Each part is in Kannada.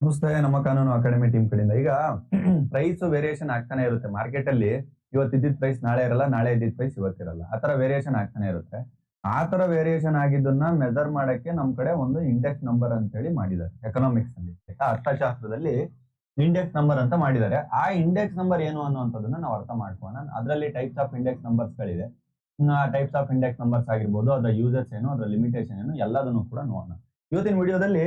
ನಮಸ್ತೆ. ನಮ್ಮ ಕಾನೂನು ಅಕಾಡೆಮಿ ಟೀಮ್ ಕಡೆಯಿಂದ ಈಗ ಪ್ರೈಸ್ ವೇರಿಯೇಷನ್ ಆಗ್ತಾನೆ ಇರುತ್ತೆ ಮಾರ್ಕೆಟ್ ಅಲ್ಲಿ. ಇವತ್ತು ಇದ್ದಿದ್ದ ಪ್ರೈಸ್ ನಾಳೆ ಇರಲ್ಲ, ನಾಳೆ ಇದ್ದಿದ್ದ ಪ್ರೈಸ್ ಇವತ್ತಿರಲ್ಲ. ಆತರ ವೇರಿಯೇಷನ್ ಆಗ್ತಾನೆ ಇರುತ್ತೆ. ಆ ತರ ವೇರಿಯೇಷನ್ ಆಗಿದ್ದನ್ನ ಮೆಜರ್ ಮಾಡಕ್ಕೆ ನಮ್ ಕಡೆ ಒಂದು ಇಂಡೆಕ್ಸ್ ನಂಬರ್ ಅಂತ ಹೇಳಿ ಮಾಡಿದ್ದಾರೆ ಎಕನಾಮಿಕ್ಸ್ ಅಲ್ಲಿ, ಆಯ್ತಾ? ಅರ್ಥಶಾಸ್ತ್ರದಲ್ಲಿ ಇಂಡೆಕ್ಸ್ ನಂಬರ್ ಅಂತ ಮಾಡಿದ್ದಾರೆ. ಆ ಇಂಡೆಕ್ಸ್ ನಂಬರ್ ಏನು ಅನ್ನುವಂಥದ್ದನ್ನ ನಾವು ಅರ್ಥ ಮಾಡ್ಕೋಣ. ಅದರಲ್ಲಿ ಟೈಪ್ಸ್ ಆಫ್ ಇಂಡೆಕ್ಸ್ ನಂಬರ್ಸ್ ಗಳಿದೆ. ಟೈಪ್ಸ್ ಆಫ್ ಇಂಡೆಕ್ಸ್ ನಂಬರ್ಸ್ ಆಗಿರ್ಬೋದು, ಅದರ ಯೂಸರ್ಸ್ ಏನು, ಅದರ ಲಿಮಿಟೇಷನ್ ಏನು, ಎಲ್ಲದನ್ನು ಕೂಡ ನೋಡೋಣ ಇವತ್ತಿನ ವಿಡಿಯೋದಲ್ಲಿ.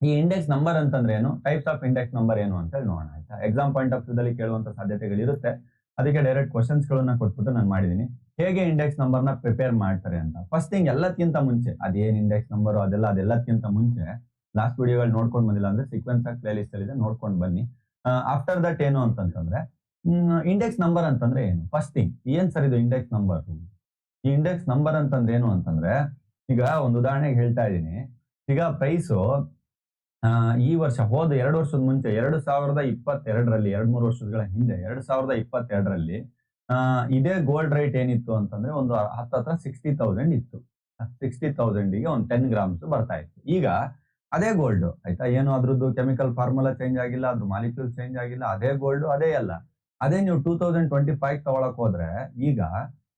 ಈ ಇಂಡೆಕ್ಸ್ ನಂಬರ್ ಅಂತಂದ್ರೆ ಏನು, ಟೈಪ್ಸ್ ಆಫ್ ಇಂಡೆಕ್ಸ್ ನಂಬರ್ ಏನು ಅಂತ ಹೇಳಿ ನೋಡೋಣ, ಆಯ್ತಾ? ಎಕ್ಸಾಮ್ ಪಾಯಿಂಟ್ ಆಫ್ ವ್ಯೂದಲ್ಲಿ ಕೇಳುವಂತ ಸಾಧ್ಯತೆಗಳಿರುತ್ತೆ. ಅದಕ್ಕೆ ಡೈರೆಕ್ಟ್ ಕ್ವಶನ್ಸ್ ಗಳನ್ನ ಕೊಟ್ಬಿಟ್ಟು ನಾನು ಮಾಡಿದೀನಿ. ಹೇಗೆ ಇಂಡೆಕ್ಸ್ ನಂಬರ್ ನ ಪ್ರಿಪೇರ್ ಮಾಡ್ತಾರೆ ಅಂತ. ಫಸ್ಟ್ ಥಿಂಗ್, ಎಲ್ಲದಕ್ಕಿಂತ ಮುಂಚೆ ಅದೇನ್ ಇಂಡೆಕ್ಸ್ ನಂಬರ್ ಅದೆಲ್ಲದಕ್ಕಿಂತ ಮುಂಚೆ ಲಾಸ್ಟ್ ವಿಡಿಯೋಗಳು ನೋಡ್ಕೊಂಡು ಬಂದಿಲ್ಲ ಅಂದ್ರೆ ಸೀಕ್ವೆನ್ಸ್ ಆಗಿ ಪ್ಲೇ ಲಿಸ್ಟ್ ಅಲ್ಲಿ ಇದೆ, ನೋಡ್ಕೊಂಡು ಬನ್ನಿ. ಆಫ್ಟರ್ ದಟ್ ಏನು ಅಂತಂದ್ರೆ, ಇಂಡೆಕ್ಸ್ ನಂಬರ್ ಅಂತಂದ್ರೆ ಏನು. ಫಸ್ಟ್ ಥಿಂಗ್, ಏನ್ ಸರ್ ಇದು ಇಂಡೆಕ್ಸ್ ನಂಬರ್? ಈ ಇಂಡೆಕ್ಸ್ ನಂಬರ್ ಅಂತಂದ್ರೆ ಏನು ಅಂತಂದ್ರೆ, ಈಗ ಒಂದು ಉದಾಹರಣೆಗೆ ಹೇಳ್ತಾ ಇದ್ದೀನಿ. ಈಗ ಪ್ರೈಸು ಈ ವರ್ಷ ಹೋದ 2 ವರ್ಷದ ಮುಂಚೆ 2022ರಲ್ಲಿ 2-3 ವರ್ಷಗಳ ಹಿಂದೆ 2022ರಲ್ಲಿ ಇದೇ ಗೋಲ್ಡ್ ರೇಟ್ ಏನಿತ್ತು ಅಂತಂದ್ರೆ ಒಂದು ಹತ್ರ 60,000 ಇತ್ತು. 60,000ಗೆ ಒಂದು 10 ಗ್ರಾಮ್ಸ್ ಬರ್ತಾ ಇತ್ತು. ಈಗ ಅದೇ ಗೋಲ್ಡ್, ಆಯ್ತಾ? ಏನು ಅದ್ರದ್ದು ಕೆಮಿಕಲ್ ಫಾರ್ಮುಲಾ ಚೇಂಜ್ ಆಗಿಲ್ಲ, ಅದ್ರ ಮಾಲಿಕ್ಯೂಲ್ ಚೇಂಜ್ ಆಗಿಲ್ಲ, ಅದೇ ಗೋಲ್ಡ್ ಅದೇ ಎಲ್ಲ. ಅದೇ ನೀವು 2025 ತಗೊಳಕ್ ಹೋದ್ರೆ ಈಗ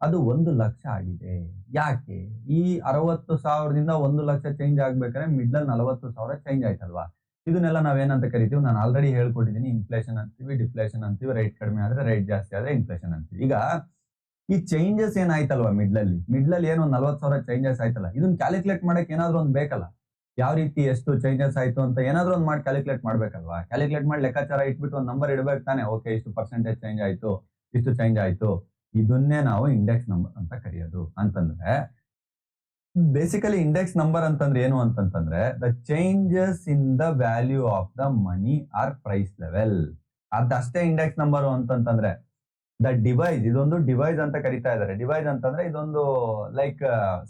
ಅದು 1 ಲಕ್ಷ ಆಗಿದೆ. ಯಾಕೆ? ಈ 60,000ದಿಂದ 1 ಲಕ್ಷ ಚೇಂಜ್ ಆಗ್ಬೇಕಾದ್ರೆ ಮಿಡ್ಲ್ 40,000 ಚೇಂಜ್ ಆಯ್ತಲ್ವಾ? ಇದನ್ನೆಲ್ಲ ನಾವೇನಂತ ಕರಿತೀವಿ? ನಾನು ಆಲ್ರೆಡಿ ಹೇಳ್ಕೊಟ್ಟಿದ್ದೀನಿ. ಇನ್ಫ್ಲೇಷನ್ ಅಂತೀವಿ, ಡಿಫ್ಲೇಷನ್ ಅಂತೀವಿ. ರೈಟ್ ಕಡಿಮೆ ಆದ್ರೆ, ರೈಟ್ ಜಾಸ್ತಿ ಆದ್ರೆ ಇನ್ಫ್ಲೇಷನ್ ಅಂತೀವಿ. ಈಗ ಈ ಚೇಂಜಸ್ ಏನಾಯ್ತಲ್ವಾ ಮಿಡ್ಲ್ ಏನು 40,000 ಚೇಂಜಸ್ ಆಯ್ತಲ್ಲ, ಇದನ್ನ ಕ್ಯಾಲ್ಕುಲೇಟ್ ಮಾಡಕ್ ಏನಾದ್ರು ಒಂದು ಬೇಕಲ್ಲ? ಯಾವ ರೀತಿ ಎಷ್ಟು ಚೇಂಜಸ್ ಆಯ್ತು ಅಂತ ಏನಾದ್ರು ಒಂದು ಮಾಡಿ ಕ್ಯಾಲ್ಕುಲೇಟ್ ಮಾಡ್ಬೇಕಲ್ವಾ? ಕ್ಯಾಲ್ಕುಲೇಟ್ ಮಾಡಿ ಲೆಕ್ಕಾಚಾರ ಇಟ್ಬಿಟ್ಟು ಒಂದು ನಂಬರ್ ಇಡ್ಬೇಕು ತಾನೆ. ಓಕೆ, ಇಷ್ಟು ಪರ್ಸೆಂಟೇಜ್ ಚೇಂಜ್ ಆಯ್ತು, ಇಷ್ಟು ಚೇಂಜ್ ಆಯ್ತು. ಇದನ್ನೇ ನಾವು ಇಂಡೆಕ್ಸ್ ನಂಬರ್ ಅಂತ ಕರೆಯೋದು. ಅಂತಂದ್ರೆ ಬೇಸಿಕಲಿ ಇಂಡೆಕ್ಸ್ ನಂಬರ್ ಅಂತಂದ್ರೆ ಏನು ಅಂತಂದ್ರೆ, the changes in the value of the money or price level. ಅದಷ್ಟೇ ಇಂಡೆಕ್ಸ್ ನಂಬರ್ ಅಂತಂದ್ರೆ. ದ ಡಿವೈಸ್, ಇದೊಂದು ಡಿವೈಸ್ ಅಂತ ಕರಿತಾ ಇದ್ದಾರೆ. ಡಿವೈಸ್ ಅಂತಂದ್ರೆ ಇದೊಂದು ಲೈಕ್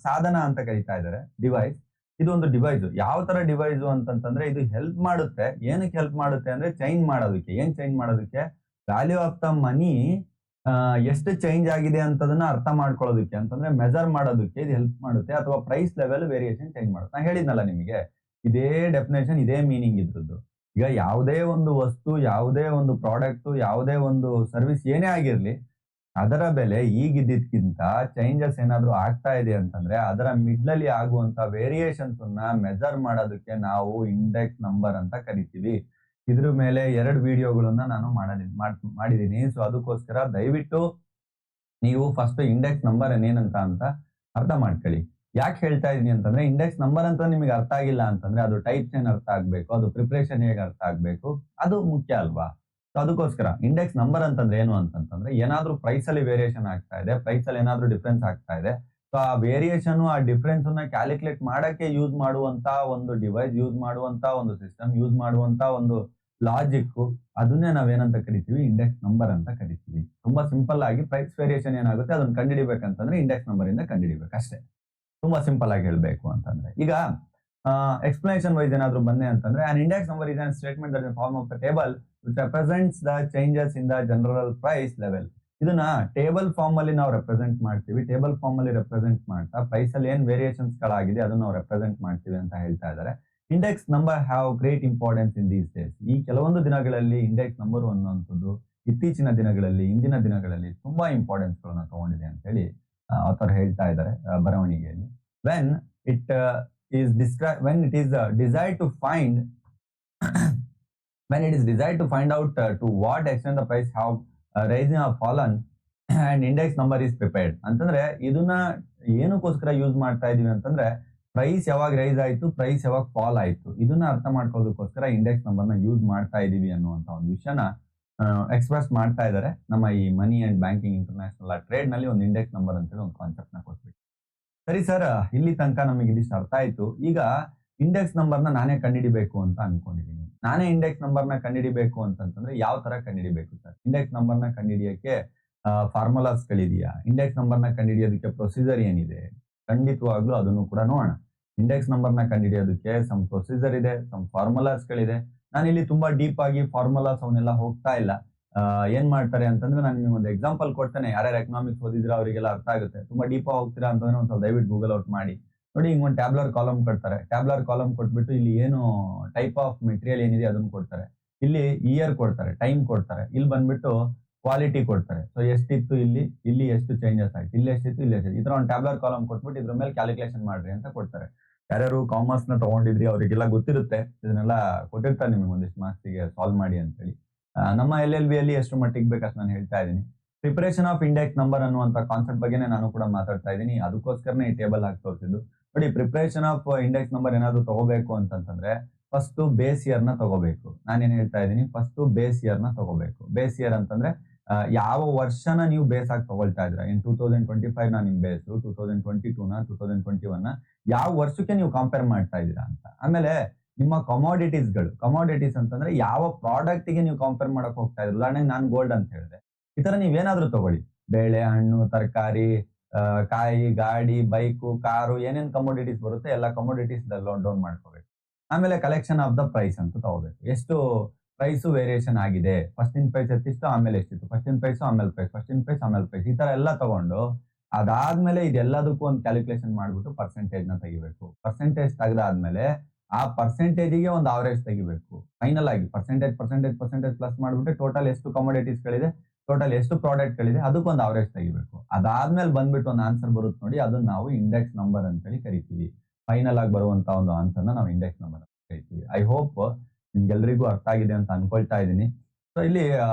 ಸಾಧನ ಅಂತ ಕರಿತಾ ಇದ್ದಾರೆ. ಡಿವೈಸ್, ಇದೊಂದು ಡಿವೈಸ್. ಯಾವ ತರ ಡಿವೈಸ್ ಅಂತಂದ್ರೆ, ಇದು ಹೆಲ್ಪ್ ಮಾಡುತ್ತೆ. ಏನಕ್ಕೆ ಹೆಲ್ಪ್ ಮಾಡುತ್ತೆ ಅಂದ್ರೆ, ಚೇಂಜ್ ಮಾಡೋದಕ್ಕೆ. ಏನ್ ಚೇಂಜ್ ಮಾಡೋದಕ್ಕೆ? ವ್ಯಾಲ್ಯೂ ಆಫ್ ದ ಮನಿ ಎಷ್ಟು ಚೇಂಜ್ ಆಗಿದೆ ಅಂತದನ್ನ ಅರ್ಥ ಮಾಡ್ಕೊಳ್ಳೋದಕ್ಕೆ, ಅಂತಂದ್ರೆ ಮೆಜರ್ ಮಾಡೋದಕ್ಕೆ ಇದು ಹೆಲ್ಪ್ ಮಾಡುತ್ತೆ. ಅಥವಾ ಪ್ರೈಸ್ ಲೆವೆಲ್ ವೇರಿಯೇಷನ್ ಚೇಂಜ್ ಮಾಡುತ್ತೆ. ನಾ ಹೇಳಿದ್ನಲ್ಲ ನಿಮಗೆ, ಇದೇ ಡೆಫಿನೇಷನ್, ಇದೇ ಮೀನಿಂಗ್ ಇದ್ರದ್ದು. ಈಗ ಯಾವುದೇ ಒಂದು ವಸ್ತು, ಯಾವುದೇ ಒಂದು ಪ್ರಾಡಕ್ಟ್, ಯಾವುದೇ ಒಂದು ಸರ್ವಿಸ್ ಏನೇ ಆಗಿರ್ಲಿ, ಅದರ ಬೆಲೆ ಈಗಿದ್ದಕ್ಕಿಂತ ಚೇಂಜಸ್ ಏನಾದ್ರು ಆಗ್ತಾ ಇದೆ ಅಂತಂದ್ರೆ ಅದರ ಮಿಡ್ಲಲ್ಲಿ ಆಗುವಂತ ವೇರಿಯೇಷನ್ಸ್ ಅನ್ನ ಮೆಜರ್ ಮಾಡೋದಕ್ಕೆ ನಾವು ಇಂಡೆಕ್ಸ್ ನಂಬರ್ ಅಂತ ಕರಿತೀವಿ. ಇದ್ರ ಮೇಲೆ 2 ವಿಡಿಯೋಗಳನ್ನ ನಾನು ಮಾಡಿದೀನಿ. ಸೊ ಅದಕ್ಕೋಸ್ಕರ ದಯವಿಟ್ಟು ನೀವು ಫಸ್ಟ್ ಇಂಡೆಕ್ಸ್ ನಂಬರ್ ಏನಂತ ಅಂತ ಅರ್ಥ ಮಾಡ್ಕೊಳ್ಳಿ. ಯಾಕೆ ಹೇಳ್ತಾ ಇದೀನಿ ಅಂತಂದ್ರೆ, ಇಂಡೆಕ್ಸ್ ನಂಬರ್ ಅಂತ ನಿಮಗೆ ಅರ್ಥ ಆಗಿಲ್ಲ ಅಂತಂದ್ರೆ ಅದು ಟೈಪ್ಸ್ ಏನ್ ಅರ್ಥ ಆಗ್ಬೇಕು, ಅದು ಪ್ರಿಪರೇಷನ್ ಹೇಗೆ ಅರ್ಥ ಆಗ್ಬೇಕು, ಅದು ಮುಖ್ಯ ಅಲ್ವಾ? ಸೊ ಅದಕ್ಕೋಸ್ಕರ ಇಂಡೆಕ್ಸ್ ನಂಬರ್ ಅಂತಂದ್ರೆ ಏನು ಅಂತಂದ್ರೆ, ಏನಾದ್ರೂ ಪ್ರೈಸ್ ಅಲ್ಲಿ ವೇರಿಯೇಷನ್ ಆಗ್ತಾ ಇದೆ, ಪ್ರೈಸ್ ಅಲ್ಲಿ ಏನಾದ್ರೂ ಡಿಫ್ರೆನ್ಸ್ ಆಗ್ತಾ ಇದೆ, ಸೊ ಆ ವೇರಿಯೇಷನ್, ಆ ಡಿಫ್ರೆನ್ಸ್ ಅನ್ನ ಕ್ಯಾಲ್ಕುಲೇಟ್ ಮಾಡಕ್ಕೆ ಯೂಸ್ ಮಾಡುವಂತ ಒಂದು ಡಿವೈಸ್, ಯೂಸ್ ಮಾಡುವಂತ ಒಂದು ಸಿಸ್ಟಮ್, ಯೂಸ್ ಮಾಡುವಂತ ಒಂದು ಲಾಜಿಕ್, ಅದನ್ನೇ ನಾವೇನಂತ ಕರಿತೀವಿ? ಇಂಡೆಕ್ಸ್ ನಂಬರ್ ಅಂತ ಕರಿತೀವಿ. ತುಂಬಾ ಸಿಂಪಲ್ ಆಗಿ ಪ್ರೈಸ್ ವೇರಿಯೇಷನ್ ಏನಾಗುತ್ತೆ ಅದನ್ನ ಕಂಡುಹಿಡಿಬೇಕಂತಂದ್ರೆ ಇಂಡೆಕ್ಸ್ ನಂಬರ್ ಇಂದ ಕಂಡುಹಿಡಿಬೇಕು ಅಷ್ಟೇ. ತುಂಬಾ ಸಿಂಪಲ್ ಆಗಿ ಹೇಳ್ಬೇಕು ಅಂತಂದ್ರೆ, ಈಗ ಎಕ್ಸ್ಪ್ಲನೇಷನ್ ವೈಸ್ ಏನಾದ್ರು ಬಂದೆ ಅಂತಂದ್ರೆ, an index number is a statement that is in form of the table which represents the changes in the general price level. ಇದನ್ನ ಟೇಬಲ್ ಫಾರ್ಮ್ ಅಲ್ಲಿ ನಾವು ರೆಪ್ರೆಸೆಂಟ್ ಮಾಡ್ತೀವಿ. ಟೇಬಲ್ ಫಾರ್ಮ್ ಅಲ್ಲಿ ರೆಪ್ರೆಸೆಂಟ್ ಮಾಡ್ತಾ ಪ್ರೈಸ್ ಅಲ್ಲಿ ಏನ್ ವೇರಿಯೇಷನ್ಸ್ ಗಳಾಗಿದೆ ಅದನ್ನ ನಾವು ರೆಪ್ರೆಸೆಂಟ್ ಮಾಡ್ತೀವಿ ಅಂತ ಹೇಳ್ತಾ ಇದ್ದಾರೆ. Index number have great importance in these days. ಈ ಕೆಲವೊಂದು ದಿನಗಳಲ್ಲಿ ಇಂಡೆಕ್ಸ್ ನಂಬರ್ ಅನ್ನುವಂಥದ್ದು ಇತ್ತೀಚಿನ ದಿನಗಳಲ್ಲಿ, ಇಂದಿನ ದಿನಗಳಲ್ಲಿ ತುಂಬಾ ಇಂಪಾರ್ಟೆನ್ಸ್ ಗಳನ್ನ ತಗೊಂಡಿದೆ ಅಂತ ಹೇಳಿ ಆಥರ್ ಹೇಳ್ತಾ ಇದ್ದಾರೆ ಬರವಣಿಗೆಯಲ್ಲಿ. when it when it is desired to find when it is desired to find out to what extent the price have risen or fallen and index number is prepared. ಅಂತಂದ್ರೆ ಇದನ್ನ ಏನಕ್ಕೋಸ್ಕರ ಯೂಸ್ ಮಾಡ್ತಾ ಇದೀವಿ ಅಂತಂದ್ರೆ, ಪ್ರೈಸ್ ಯಾವಾಗ ರೈಸ್ ಆಯ್ತು, ಪ್ರೈಸ್ ಯಾವಾಗ ಫಾಲ್ ಆಯ್ತು, ಇದನ್ನ ಅರ್ಥ ಮಾಡ್ಕೊಳ್ಳೋದಕ್ಕೋಸ್ಕರ ಇಂಡೆಕ್ಸ್ ನಂಬರ್ ನ ಯೂಸ್ ಮಾಡ್ತಾ ಇದೀವಿ ಅನ್ನುವಂತ ಒಂದು ವಿಷಯನ ಎಕ್ಸ್ಪ್ರೆಸ್ ಮಾಡ್ತಾ ಇದ್ದಾರೆ. ನಮ್ಮ ಈ money and banking international trade ನಲ್ಲಿ ಒಂದು ಇಂಡೆಕ್ಸ್ ನಂಬರ್ ಅಂತೇಳಿ ಒಂದು ಕಾನ್ಸೆಪ್ಟ್ ನ ಕೊಟ್ಬಿಟ್ಟು. ಸರಿ ಸರ್, ಇಲ್ಲಿ ತನಕ ನಮಗೆ ಇದಿಷ್ಟು ಅರ್ಥ ಆಯ್ತು. ಈಗ ಇಂಡೆಕ್ಸ್ ನಂಬರ್ನ ನಾನೇ ಕಂಡುಹಿಡಿಬೇಕು ಅಂತ ಅನ್ಕೊಂಡಿದೀನಿ. ನಾನೇ ಇಂಡೆಕ್ಸ್ ನಂಬರ್ನ ಕಂಡುಹಿಡಿಬೇಕು ಅಂತಂದ್ರೆ ಯಾವ ತರ ಕಂಡುಹಿಡಿಬೇಕು ಸರ್? ಇಂಡೆಕ್ಸ್ ನಂಬರ್ನ ಕಂಡುಹಿಡಿಯಕ್ಕೆ ಫಾರ್ಮುಲಾಸ್ ಗಳಿದೆಯಾ? ಇಂಡೆಕ್ಸ್ ನಂಬರ್ನ ಕಂಡುಹಿಡಿಯೋದಕ್ಕೆ ಪ್ರೊಸೀಜರ್ ಏನಿದೆ? ಖಂಡಿತವಾಗ್ಲೂ ಅದನ್ನು ಕೂಡ ನೋಡೋಣ. ಇಂಡೆಕ್ಸ್ ನಂಬರ್ನ ಕಂಡುಹಿಡಿಯೋದಕ್ಕೆ ಸಮ್ ಪ್ರೊಸೀಜರ್ ಇದೆ, ಸಮ್ ಫಾರ್ಮುಲಾಸ್ ಗಳಿದೆ. ನಾನು ಇಲ್ಲಿ ತುಂಬಾ ಡೀಪ್ ಆಗಿ ಫಾರ್ಮುಲಾಸ್ ಅವನ್ನೆಲ್ಲ ಹೋಗ್ತಾ ಇಲ್ಲ. ಏನ್ ಮಾಡ್ತಾರೆ ಅಂತಂದ್ರೆ, ನಾನು ನಿಮ್ಗೆ ಒಂದು ಎಕ್ಸಾಂಪಲ್ ಕೊಡ್ತೇನೆ. ಯಾರ್ಯಾರು ಎಕನಾಮಿಕ್ಸ್ ಓದಿದ್ರೆ ಅವರಿಗೆಲ್ಲ ಅರ್ಥ ಆಗುತ್ತೆ. ತುಂಬಾ ಡೀಪ್ ಹೋಗ್ತೀರಾ ಅಂತಂದ್ರೆ ಒಂದ್ ಸ್ವಲ್ಪ ದಯವಿಟ್ಟು ಗೂಗಲ್ ಔಟ್ ಮಾಡಿ. ನೋಡಿ ಹಿಂಗ್ ಒಂದು ಟ್ಯಾಬ್ಲರ್ ಕಾಲಮ್ ಕೊಡ್ತಾರೆ. ಟ್ಯಾಬ್ಲರ್ ಕಾಲಮ್ ಕೊಟ್ಬಿಟ್ಟು ಇಲ್ಲಿ ಏನು ಟೈಪ್ ಆಫ್ ಮೆಟೀರಿಯಲ್ ಏನಿದೆ ಅದನ್ನ ಕೊಡ್ತಾರೆ. ಇಲ್ಲಿ ಇಯರ್ ಕೊಡ್ತಾರೆ, ಟೈಮ್ ಕೊಡ್ತಾರೆ. ಇಲ್ಲಿ ಬಂದ್ಬಿಟ್ಟು ಕ್ವಾಲಿಟಿ ಕೊಡ್ತಾರೆ. ಸೊ ಎಷ್ಟಿತ್ತು ಇಲ್ಲಿ ಎಷ್ಟು ಚೇಂಜಸ್ ಆಯ್ತು, ಇಲ್ಲಿ ಎಷ್ಟಿತ್ತು, ಇಲ್ಲಿ ಎಷ್ಟಿತ್ತು. ಈ ತರ ಒಂದು ಟ್ಯಾಬ್ಲರ್ ಕಾಲಮ್ ಕೊಟ್ಬಿಟ್ಟು ಇದ್ರ ಮೇಲೆ ಕ್ಯಾಲ್ಕುಲೇಷನ್ ಮಾಡ್ರಿ ಅಂತ ಕೊಡ್ತಾರೆ. ಯಾರ್ಯಾರು ಕಾಮರ್ಸ್ ನ ತಗೊಂಡಿದ್ರಿ ಅವರಿಗೆಲ್ಲ ಗೊತ್ತಿರುತ್ತೆ. ಇದನ್ನೆಲ್ಲ ಕೊಟ್ಟಿರ್ತಾರೆ ನಿಮಗೆ ಒಂದಿಷ್ಟು ಮಾರ್ಕ್ಸಿಗೆ ಸಾಲ್ವ್ ಮಾಡಿ ಅಂತೇಳಿ. ನಮ್ಮ LLB ಅಲ್ಲಿ ಎಷ್ಟು ಮಟ್ಟಿಗೆ ಬೇಕಷ್ಟು ನಾನು ಹೇಳ್ತಾ ಇದ್ದೀನಿ. ಪ್ರಿಪರೇಷನ್ ಆಫ್ ಇಂಡೆಕ್ಸ್ ನಂಬರ್ ಅನ್ನುವಂತ ಕಾನ್ಸೆಪ್ಟ್ ಬಗ್ಗೆನೇ ನಾನು ಕೂಡ ಮಾತಾಡ್ತಾ ಇದ್ದೀನಿ. ಅದಕ್ಕೋಸ್ಕರನೇ ಈ ಟೇಬಲ್ ಹಾಕಿ ತೋರಿಸಿದ್ದು. ನೋಡಿ, ಪ್ರಿಪರೇಷನ್ ಆಫ್ ಇಂಡೆಕ್ಸ್ ನಂಬರ್ ಏನಾದ್ರು ತಗೋಬೇಕು ಅಂತಂದ್ರೆ ಫಸ್ಟ್ ಬೇಸ್ ಇಯರ್ ನ ತಗೋಬೇಕು. ನಾನೇನ್ ಹೇಳ್ತಾ ಇದ್ದೀನಿ, ಫಸ್ಟ್ ಬೇಸ್ ಇಯರ್ ನ ತಗೋಬೇಕು. ಬೇಸ್ ಇಯರ್ ಅಂತಂದ್ರೆ ಯಾವ ವರ್ಷನ ನೀವು ಬೇಸ್ ಆಗಿ ತಗೊಳ್ತಾ ಇದ್ರ. ಇನ್ 2025 ನ ನಿಮ್ ಬೇಸ್, 2022 ನ, 2021 ನ ಯಾವ ವರ್ಷಕ್ಕೆ ನೀವು ಕಂಪೇರ್ ಮಾಡ್ತಾ ಇದ್ದೀರಾ ಅಂತ. ಆಮೇಲೆ ನಿಮ್ಮ ಕಮಾಡಿಟೀಸ್ ಅಂತಂದ್ರೆ ಯಾವ ಪ್ರಾಡಕ್ಟ್ ಗೆ ನೀವು ಕಂಪೇರ್ ಮಾಡಕ್ ಹೋಗ್ತಾ ಇದ್ರಿ. ಉದಾಹರಣೆಗೆ ನಾನು ಗೋಲ್ಡ್ ಅಂತ ಹೇಳಿದೆ. ಈ ತರ ನೀವೇನಾದ್ರೂ ತಗೊಳ್ಳಿ, ಬೇಳೆ, ಹಣ್ಣು, ತರಕಾರಿ, ಕಾಯಿ, ಗಾಡಿ, ಬೈಕು, ಕಾರು, ಏನೇನ್ ಕಮೋಡಿಟೀಸ್ ಬರುತ್ತೆ ಎಲ್ಲ ಕಮೋಡಿಟೀಸ್ ಡೌನ್ ಮಾಡ್ಕೋಬೇಕು. ಆಮೇಲೆ ಕಲೆಕ್ಷನ್ ಆಫ್ ದ ಪ್ರೈಸ್ ಅಂತ ತಗೋಬೇಕು. ಎಷ್ಟು ಪ್ರೈಸ್ ವೇರಿಯೇಷನ್ ಆಗಿದೆ, ಫಸ್ಟ್ ಇನ್ ಪ್ರೈಸ್ ಎಷ್ಟಿತ್ತು, ಆಮೇಲೆ ಎಷ್ಟಿತ್ತು, ಫಸ್ಟ್ ಇನ್ ಪ್ರೈಸ್ ಆಮೇಲೆ ಪ್ರೈಸ್, ಫಸ್ಟ್ ಇನ್ ಪ್ರೈಸ್ ಆಮೇಲೆ ಪ್ರೈಸ್, ಈ ತರ ಎಲ್ಲ ತಗೊಂಡು ಅದಾದ್ಮೇಲೆ ಇದೆಲ್ಲದಕ್ಕೂ ಒಂದು ಕ್ಯಾಲ್ಕುಲೇಷನ್ ಮಾಡ್ಬಿಟ್ಟು ಪರ್ಸೆಂಟೇಜ್ ನ ತೆಗಿಬೇಕು. ಪರ್ಸೆಂಟೇಜ್ ತೆಗೆದಾದ್ಮೇಲೆ ಆ ಪರ್ಸೆಂಟೇಜಿಗೆ ಒಂದು ಅವರೇಜ್ ತೆಗಿಬೇಕು. ಫೈನಲ್ ಆಗಿ ಪರ್ಸೆಂಟೇಜ್ ಪ್ಲಸ್ ಮಾಡ್ಬಿಟ್ಟು ಟೋಟಲ್ ಎಷ್ಟು ಕಮೋಡಿಟೀಸ್ ಗಳಿದೆ, ಟೋಟಲ್ ಎಷ್ಟು ಪ್ರಾಡಕ್ಟ್ ಗಳಿದೆ, ಅದಕ್ಕೊಂದು ಅವರೇಜ್ ತೆಗಿಬೇಕು. ಅದಾದ್ಮೇಲೆ ಬಂದ್ಬಿಟ್ಟು ಒಂದು ಆನ್ಸರ್ ಬರುತ್ತೆ ನೋಡಿ, ಅದನ್ನ ನಾವು ಇಂಡೆಕ್ಸ್ ನಂಬರ್ ಅಂತೇಳಿ ಕರಿತೀವಿ. ಫೈನಲ್ ಆಗಿ ಬರುವಂತ ಒಂದು ಆನ್ಸರ್ ನಾವು ಇಂಡೆಕ್ಸ್ ನಂಬರ್ ಅಂತ ಕರಿತೀವಿ. ಐ ಹೋಪ್ ನಿಮ್ಗೆಲ್ರಿಗೂ ಅರ್ಥ ಆಗಿದೆ ಅಂತ ಅನ್ಕೊಳ್ತಾ ಇದ್ದೀನಿ. ಸೊ ಇಲ್ಲಿ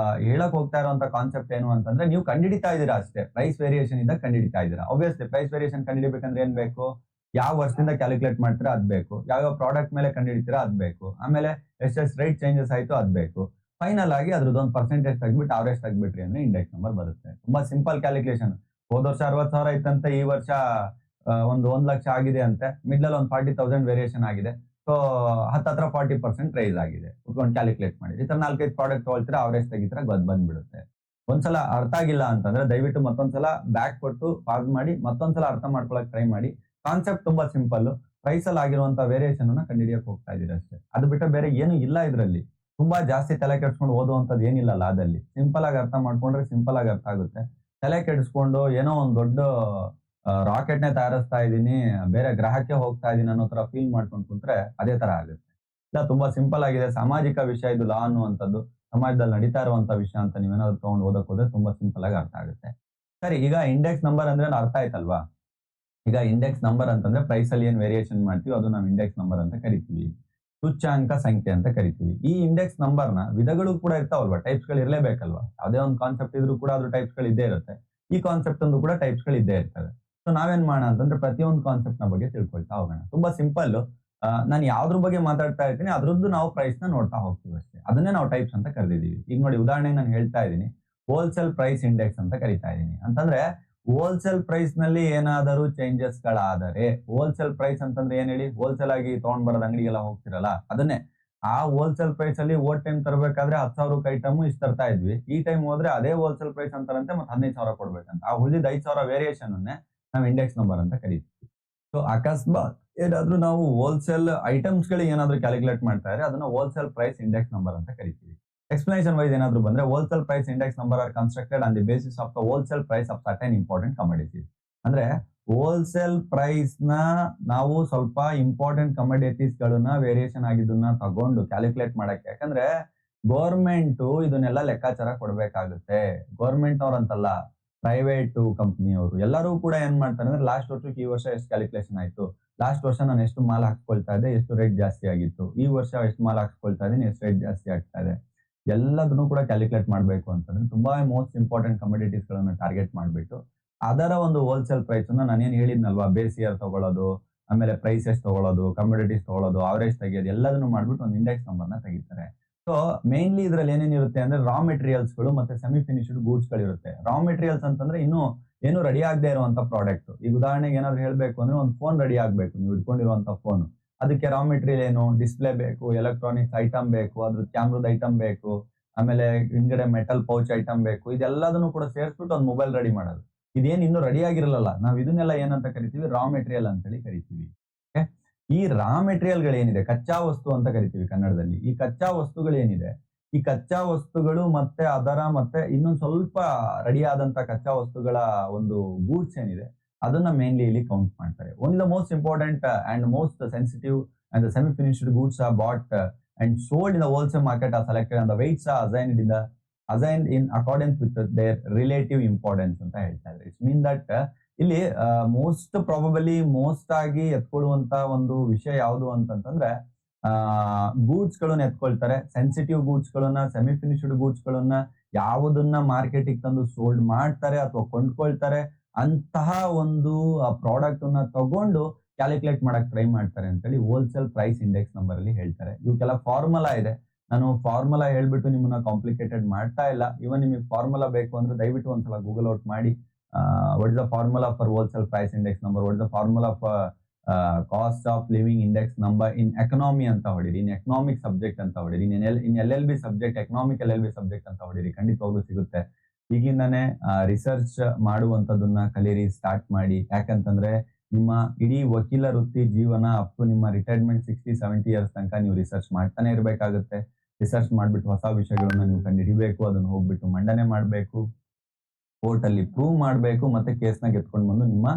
ಹೇಳಕ್ ಹೋಗ್ತಾ ಇರುವಂತ ಕಾನ್ಸೆಪ್ಟ್ ಏನು ಅಂತಂದ್ರೆ, ನೀವು ಕಂಡಿಡಿತಾ ಇದ್ದೀರಾ ಅಷ್ಟೇ, ಪ್ರೈಸ್ ವೇರಿಯೇಷನ್ ಇಂದ ಕಂಡಿಡಿತಾ ಇದ್ದೀರಾ. ಆಬ್ವಿಯಸ್ಲಿ ಪ್ರೈಸ್ ವೇರಿಯೇಷನ್ ಕಂಡಿಡಿಬೇಕಂದ್ರೆ ಏನ್ ಬೇಕು, ಯಾವ ವರ್ಷದಿಂದ ಕ್ಯಾಲ್ಕುಲೇಟ್ ಮಾಡ್ತೀರಾ ಅದ್ ಬೇಕು, ಯಾವ ಪ್ರಾಡಕ್ಟ್ ಮೇಲೆ ಕಂಡಿಡಿತೀರಾ ಅದ್ ಬೇಕು, ಆಮೇಲೆ ಎಷ್ಟೆಷ್ಟು ರೇಟ್ ಚೇಂಜಸ್ ಆಯ್ತು ಅದ್ ಬೇಕು. ಫೈನಲ್ ಆಗಿ ಅದ್ರದ್ದೊಂದು ಪರ್ಸೆಂಟೇಜ್ ತೆಗ್ಬಿಟ್ಟು ಅವರೇಜ್ ತೆಗ್ಬಿಟ್ರಿ ಅಂದ್ರೆ ಇಂಡೆಕ್ಸ್ ನಂಬರ್ ಬರುತ್ತೆ. ತುಂಬಾ ಸಿಂಪಲ್ ಕ್ಯಾಲ್ಕುಲೇಷನ್. ಹೋದ ವರ್ಷ 60,000 ಇತ್ತಂತೆ, ಈ ವರ್ಷ ಒಂದು 1 ಲಕ್ಷ ಆಗಿದೆ ಅಂತೆ, ಮಿಡ್ಲ್ ಒಂದು 40,000 ವೇರಿಯೇಷನ್ ಆಗಿದೆ. ಸೊ ಹತ್ರ 40% ರೈಸ್ ಆಗಿದೆ. ಕುತ್ಕೊಂಡು ಕ್ಯಾಲ್ಕುಲೇಟ್ ಮಾಡಿ. ಈ ತರ 4-5 ಪ್ರಾಡಕ್ಟ್ ತಗೊಳ್ತೀರಾ, ಅವರೇಜ್ ತೆಗಿತೀರಾ, ಬಂದ್ಬಿಡುತ್ತೆ. ಒಂದ್ಸಲ ಅರ್ಥ ಆಗಿಲ್ಲ ಅಂತಂದ್ರೆ ದಯವಿಟ್ಟು ಮತ್ತೊಂದ್ಸಲ ಬ್ಯಾಕ್ ಕೊಟ್ಟು ಪಾಸ್ ಮಾಡಿ ಮತ್ತೊಂದ್ಸಲ ಅರ್ಥ ಮಾಡ್ಕೊಳಕ್ ಟ್ರೈ ಮಾಡಿ. ಕಾನ್ಸೆಪ್ಟ್ ತುಂಬಾ ಸಿಂಪಲ್. ಪ್ರೈಸ್ ಅಲ್ಲಿ ಆಗಿರುವಂತ ವೇರಿಯೇಷನ್ ಅನ್ನ ಕಂಡುಹಿಡಿಯಕ್ ಹೋಗ್ತಾ ಇದೀರ ಅಷ್ಟೇ. ಅದು ಬಿಟ್ಟರೆ ಬೇರೆ ಏನು ಇಲ್ಲ ಇದ್ರಲ್ಲಿ. ತುಂಬಾ ಜಾಸ್ತಿ ತಲೆ ಕೆಡಿಸ್ಕೊಂಡು ಓದುವಂತದ್ದು ಏನಿಲ್ಲ ಲಾದಲ್ಲಿ. ಸಿಂಪಲ್ ಆಗಿ ಅರ್ಥ ಮಾಡ್ಕೊಂಡ್ರೆ ಸಿಂಪಲ್ ಆಗಿ ಅರ್ಥ ಆಗುತ್ತೆ. ತಲೆ ಕೆಡಿಸ್ಕೊಂಡು ಏನೋ ಒಂದು ದೊಡ್ಡ ರಾಕೆಟ್ ನೇ ತಯಾರಿಸ್ತಾ ಇದ್ದೀನಿ, ಬೇರೆ ಗ್ರಹಕ್ಕೆ ಹೋಗ್ತಾ ಇದೀನಿ ಅನ್ನೋ ತರ ಫೀಲ್ ಮಾಡ್ಕೊಂಡು ಕುಂತ್ರೆ ಅದೇ ತರ ಆಗುತ್ತೆ. ಇಲ್ಲ, ತುಂಬಾ ಸಿಂಪಲ್ ಆಗಿದೆ. ಸಾಮಾಜಿಕ ವಿಷಯ ಇದು, ಲಾ ಅನ್ನುವಂಥದ್ದು ಸಮಾಜದಲ್ಲಿ ನಡೀತಾ ಇರುವಂತ ವಿಷಯ ಅಂತ ನೀವೇನಾದ್ರು ತಗೊಂಡು ಓದಕ್ ಹೋದ್ರೆ ತುಂಬಾ ಸಿಂಪಲ್ ಆಗಿ ಅರ್ಥ ಆಗುತ್ತೆ. ಸರಿ, ಈಗ ಇಂಡೆಕ್ಸ್ ನಂಬರ್ ಅಂದ್ರೆ ಅರ್ಥ ಆಯ್ತಲ್ವಾ? ಈಗ ಇಂಡೆಕ್ಸ್ ನಂಬರ್ ಅಂತಂದ್ರೆ ಪ್ರೈಸ್ ಅಲ್ಲಿ ಏನ್ ವೇರಿಯೇಷನ್ ಮಾಡ್ತೀವಿ ಅದು ನಾವು ಇಂಡೆಕ್ಸ್ ನಂಬರ್ ಅಂತ ಕರಿತೀವಿ. ಸೂಚ್ಯಾಂಕ ಸಂಖ್ಯೆ ಅಂತ ಕರಿತೀವಿ. ಈ ಇಂಡೆಕ್ಸ್ ನಂಬರ್ ನ ವಿಧಗಳು ಕೂಡ ಇರ್ತಾವಲ್ವಾ, ಟೈಪ್ಸ್ ಗಳು ಇರ್ಲೇಬೇಕಲ್ವಾ? ಯಾವುದೇ ಒಂದು ಕಾನ್ಸೆಪ್ಟ್ ಇದ್ರೂ ಕೂಡ ಅದ್ರ ಟೈಪ್ಸ್ ಗಳು ಇದ್ದೇ ಇರುತ್ತೆ. ಈ ಕಾನ್ಸೆಪ್ಟ್ ಒಂದು ಕೂಡ ಟೈಪ್ಸ್ ಗಳು ಇದ್ದೇ ಇರ್ತವೆ. ಸೊ ನಾವೇನ್ ಮಾಡೋಣ ಅಂತಂದ್ರೆ ಪ್ರತಿಯೊಂದು ಕಾನ್ಸೆಪ್ಟ್ ನ ಬಗ್ಗೆ ತಿಳ್ಕೊಳ್ತಾ ಹೋಗೋಣ. ತುಂಬಾ ಸಿಂಪಲ್. ನಾನು ಯಾವ್ದ್ರ ಬಗ್ಗೆ ಮಾತಾಡ್ತಾ ಇರ್ತೀನಿ ಅದ್ರದ್ದು ನಾವು ಪ್ರೈಸ್ ನ ನೋಡ್ತಾ ಹೋಗ್ತೀವಿ ಅಷ್ಟೇ. ಅದನ್ನೇ ನಾವು ಟೈಪ್ಸ್ ಅಂತ ಕರೆದಿದ್ದೀವಿ. ಈಗ ನೋಡಿ, ಉದಾಹರಣೆಗೆ ನಾನು ಹೇಳ್ತಾ ಇದ್ದೀನಿ ಹೋಲ್ಸೇಲ್ ಪ್ರೈಸ್ ಇಂಡೆಕ್ಸ್ ಅಂತ ಕರಿತಾ ಇದ್ದೀನಿ. ಅಂತಂದ್ರೆ ಹೋಲ್ಸೇಲ್ ಪ್ರೈಸ್ ನಲ್ಲಿ ಏನಾದರೂ ಚೇಂಜಸ್ ಗಳಾದರೆ, ಹೋಲ್ಸೇಲ್ ಪ್ರೈಸ್ ಅಂತಂದ್ರೆ ಏನ್ ಹೇಳಿ, ಹೋಲ್ಸೇಲ್ ಆಗಿ ತಗೊಂಡ್ ಬರೋದ್ ಅಂಗಡಿಗೆಲ್ಲ ಹೋಗ್ತಿರಲ್ಲ ಅದನ್ನೇ. ಆ ಹೋಲ್ಸೇಲ್ ಪ್ರೈಸ್ ಅಲ್ಲಿ ಓದ್ ಟೈಮ್ ತರಬೇಕಾದ್ರೆ 10,000 ಐಟಮ್ ಇಷ್ಟು ತರ್ತಾ ಇದ್ವಿ. ಈ ಟೈಮ್ ಹೋದ್ರೆ ಅದೇ ಹೋಲ್ಸೇಲ್ ಪ್ರೈಸ್ ಅಂತಾರಂತೆ, ಮತ್ತೆ 15,000 ಕೊಡ್ಬೇಕಂತ. ಆ ಉಳಿದ 5,000 ವೇರಿಯೇಷನ್ ಅನ್ನೇ ನಾವು ಇಂಡೆಕ್ಸ್ ನಂಬರ್ ಅಂತ ಕರಿತೀವಿ. ಸೊ ಅಕಸ್ಮಾತ್ ಏನಾದ್ರೂ ನಾವು ಹೋಲ್ಸೇಲ್ ಐಟಮ್ಸ್ ಗಳಿಗೆ ಏನಾದ್ರು ಕ್ಯಾಲ್ಕುಲೇಟ್ ಮಾಡ್ತಾ ಇದ್ರೆ ಅದನ್ನ ಹೋಲ್ಸೇಲ್ ಪ್ರೈಸ್ ಇಂಡೆಕ್ಸ್ ನಂಬರ್ ಅಂತ ಕರಿತೀವಿ. ಎಕ್ಸ್ಪ್ಲನೇಷನ್ ವೈಸ್ ಏನಾದ್ರು ಬಂದ್ರೆ, wholesale price index number are constructed on the basis of the wholesale price of certain important commodities. ಅಂದ್ರೆ ಹೋಲ್ಸೇಲ್ ಪ್ರೈಸ್ ನ ನಾವು ಸ್ವಲ್ಪ ಇಂಪಾರ್ಟೆಂಟ್ ಕಮೋಡಿಟೀಸ್ ಗಳನ್ನ ವೇರಿಯೇಷನ್ ಆಗಿದ್ದನ್ನ ತಗೊಂಡು ಕ್ಯಾಲ್ಕುಲೇಟ್ ಮಾಡಕ್ಕೆ. ಯಾಕಂದ್ರೆ ಗೌರ್ಮೆಂಟ್ ಇದನ್ನೆಲ್ಲ ಲೆಕ್ಕಾಚಾರ ಕೊಡ್ಬೇಕಾಗುತ್ತೆ. ಗೌರ್ಮೆಂಟ್ ಅವ್ರಂತಲ್ಲ, ಪ್ರೈವೇಟ್ ಕಂಪ್ನಿಯವರು ಎಲ್ಲರೂ ಕೂಡ ಏನ್ ಮಾಡ್ತಾರೆ ಅಂದ್ರೆ, ಲಾಸ್ಟ್ ವರ್ಷಕ್ಕೆ ಈ ವರ್ಷ ಎಷ್ಟು ಕ್ಯಾಲ್ಕುಲೇಷನ್ ಆಯ್ತು, ಲಾಸ್ಟ್ ವರ್ಷ ನಾನು ಎಷ್ಟು ಮಾಲ್ ಹಾಕ್ಕೊಳ್ತಾ ಇದ್ದೆ, ಎಷ್ಟು ರೇಟ್ ಜಾಸ್ತಿ ಆಗಿತ್ತು, ಈ ವರ್ಷ ಎಷ್ಟು ಮಾಲ್ ಹಾಕ್ಕೊಳ್ತಾ ಇದ್ದೀನಿ, ಎಷ್ಟು ರೇಟ್ ಜಾಸ್ತಿ ಆಗ್ತಾ ಇದೆ, ಎಲ್ಲದನ್ನು ಕೂಡ ಕ್ಯಾಲ್ಕುಲೇಟ್ ಮಾಡಬೇಕು ಅಂತಂದ್ರೆ ತುಂಬಾ ಮೋಸ್ಟ್ ಇಂಪಾರ್ಟೆಂಟ್ ಕಮೋಡಿಟೀಸ್ ಗಳನ್ನ ಟಾರ್ಗೆಟ್ ಮಾಡ್ಬಿಟ್ಟು ಅದರ ಒಂದು ಹೋಲ್ಸೇಲ್ ಪ್ರೈಸ್ ಅನ್ನ ನಾನೇನ್ ಹೇಳಿದ್ನಲ್ವಾ, ಬೇಸ್ ಇಯರ್ ತಗೊಳ್ಳೋದು, ಆಮೇಲೆ ಪ್ರೈಸ್ ಎಷ್ಟು ತಗೊಳ್ಳೋದು, ಕಮೋಡಿಟೀಸ್ ತಗೊಳ್ಳೋದು, ಅವರೇಜ್ ತೆಗಿಯೋದು, ಎಲ್ಲದನ್ನು ಮಾಡ್ಬಿಟ್ಟು ಒಂದು ಇಂಡೆಕ್ಸ್ ನಂಬರ್ ನ ತೆಗಿತಾರೆ. ಸೊ ಮೇನ್ಲಿ ಇದ್ರಲ್ಲಿ ಏನೇನಿರುತ್ತೆ ಅಂದ್ರೆ ರಾ ಮೆಟೀರಿಯಲ್ಸ್ ಗಳು ಮತ್ತೆ ಸೆಮಿ ಫಿನಿಶ್ಡ್ ಗೂಡ್ಸ್ ಗಳಿರುತ್ತೆ. ರಾ ಮೆಟೀರಿಯಲ್ಸ್ ಅಂತಂದ್ರೆ ಇನ್ನು ಏನು ರೆಡಿ ಆಗದೆ ಇರುವಂತ ಪ್ರಾಡಕ್ಟ್. ಈಗ ಉದಾಹರಣೆಗೆ ಏನಾದ್ರು ಹೇಳ್ಬೇಕು ಅಂದ್ರೆ, ಒಂದು ಫೋನ್ ರೆಡಿ ಆಗ್ಬೇಕು, ನೀವು ಇಟ್ಕೊಂಡಿರುವಂತ ಫೋನ್, ಅದಕ್ಕೆ ರಾ ಮೆಟೀರಿಯಲ್ ಏನು, ಡಿಸ್ಪ್ಲೇ ಬೇಕು, ಎಲೆಕ್ಟ್ರಾನಿಕ್ಸ್ ಐಟಮ್ ಬೇಕು, ಅದ್ರ ಕ್ಯಾಮ್ರದ ಐಟಮ್ ಬೇಕು, ಆಮೇಲೆ ಹಿಂದ್ಗಡೆ ಮೆಟಲ್ ಪೌಚ್ ಐಟಮ್ ಬೇಕು. ಇದೆಲ್ಲದನ್ನು ಕೂಡ ಸೇರಿಸ್ಬಿಟ್ಟು ಒಂದು ಮೊಬೈಲ್ ರೆಡಿ ಮಾಡೋದು. ಇದೇನು ಇನ್ನು ರೆಡಿ ಆಗಿರಲ್ಲ, ನಾವು ಇದನ್ನೆಲ್ಲ ಏನಂತ ಕರಿತೀವಿ, ರಾ ಮೆಟೀರಿಯಲ್ ಅಂತೇಳಿ ಕರಿತೀವಿ. ಈ ರಾ ಮೆಟೀರಿಯಲ್ ಗಳೇನಿದೆ, ಕಚ್ಚಾ ವಸ್ತು ಅಂತ ಕರಿತೀವಿ ಕನ್ನಡದಲ್ಲಿ. ಈ ಕಚ್ಚಾ ವಸ್ತುಗಳೇನಿದೆ, ಈ ಕಚ್ಚಾ ವಸ್ತುಗಳು ಮತ್ತೆ ಅದರ ಮತ್ತೆ ಇನ್ನೊಂದು ಸ್ವಲ್ಪ ರೆಡಿ ಆದಂತ ಕಚ್ಚಾ ವಸ್ತುಗಳ ಒಂದು ಗೂಡ್ಸ್ ಏನಿದೆ, ಅದನ್ನ ಮೇನ್ಲಿ ಇಲ್ಲಿ ಕೌಂಟ್ ಮಾಡ್ತಾರೆ. Only the most important and most sensitive and the semi finished goods are bought and sold in the wholesale market are selected and the weights are assigned in accordance with their relative importance ಅಂತ ಹೇಳ್ತಾ ಇದ್ದಾರೆ. ಇಟ್ಸ್ ಮೀನ್ ದಟ್ ಇಲ್ಲಿ ಮೋಸ್ಟ್ ಪ್ರಾಬಬಲಿ ಮೋಸ್ಟ್ ಆಗಿ ಎತ್ಕೊಳ್ಳುವಂತ ಒಂದು ವಿಷಯ ಯಾವುದು ಅಂತಂತಂದ್ರೆ ಗೂಡ್ಸ್ ಗಳನ್ನ ಎತ್ಕೊಳ್ತಾರೆ. ಸೆನ್ಸಿಟಿವ್ ಗೂಡ್ಸ್ ಗಳನ್ನ, ಸೆಮಿ ಫಿನಿಶ್ಡ್ ಗೂಡ್ಸ್ ಗಳನ್ನ ಯಾವುದನ್ನ ಮಾರ್ಕೆಟಿಗೆ ತಂದು ಸೋಲ್ಡ್ ಮಾಡ್ತಾರೆ ಅಥವಾ ಕೊಂಡ್ಕೊಳ್ತಾರೆ ಅಂತಹ ಒಂದು ಪ್ರಾಡಕ್ಟ್ ಅನ್ನ ತಗೊಂಡು ಕ್ಯಾಲ್ಕುಲೇಟ್ ಮಾಡಕ್ ಟ್ರೈ ಮಾಡ್ತಾರೆ ಅಂತೇಳಿ ಹೋಲ್ಸೇಲ್ ಪ್ರೈಸ್ ಇಂಡೆಕ್ಸ್ ನಂಬರ್ ಅಲ್ಲಿ ಹೇಳ್ತಾರೆ. ಇವಕ್ಕೆಲ್ಲ ಫಾರ್ಮುಲಾ ಇದೆ. ನಾನು ಫಾರ್ಮುಲಾ ಹೇಳ್ಬಿಟ್ಟು ನಿಮ್ಮನ್ನ ಕಾಂಪ್ಲಿಕೇಟೆಡ್ ಮಾಡ್ತಾ ಇಲ್ಲ. ಇವನ್ ನಿಮಗೆ ಫಾರ್ಮುಲಾ ಬೇಕು ಅಂದ್ರೆ ದಯವಿಟ್ಟು ಒಂದ್ಸಲ ಗೂಗಲ್ ಔಟ್ ಮಾಡಿ. What is the formula for wholesale price index number, what is the formula for cost of living index number in economy ಅಂತ ಹೊಡಿರಿ, ಇನ್ ಎಕನಾಮಿಕ್ ಸಬ್ಜೆಕ್ಟ್ ಅಂತ ಹೊಡಿರಿ, in LLB subject, economic LLB subject ಅಂತ ಹೊಡಿರಿ, ಖಂಡಿತವಾಗ್ಲೂ ಸಿಗುತ್ತೆ. ಈಗಿಂದಾನೆ ರಿಸರ್ಚ್ ಮಾಡುವಂತದನ್ನ ಕಲೀರಿ, ಸ್ಟಾರ್ಟ್ ಮಾಡಿ. ಯಾಕಂತಂದ್ರೆ ನಿಮ್ಮ ಇಡೀ ವಕೀಲ ವೃತ್ತಿ ಜೀವನ ಅಪ್ ಟು ನಿಮ್ಮ ರಿಟೈರ್ಮೆಂಟ್ 60-70 ಇಯರ್ಸ್ ತನಕ ನೀವು ರಿಸರ್ಚ್ ಮಾಡ್ತಾನೆ ಇರಬೇಕಾಗುತ್ತೆ. ರಿಸರ್ಚ್ ಮಾಡ್ಬಿಟ್ಟು ಹೊಸ ವಿಷಯಗಳನ್ನ ನೀವು ಕಂಡುಹಿಡಿಬೇಕು, ಅದನ್ನ ಹೋಗ್ಬಿಟ್ಟು ಮಂಡನೆ ಮಾಡಬೇಕು, ಕೋರ್ಟ್ ಅಲ್ಲಿ ಪ್ರೂವ್ ಮಾಡಬೇಕು, ಮತ್ತೆ ಕೇಸ್ನ ಗೆತ್ಕೊಂಡು ಬಂದು ನಿಮ್ಮ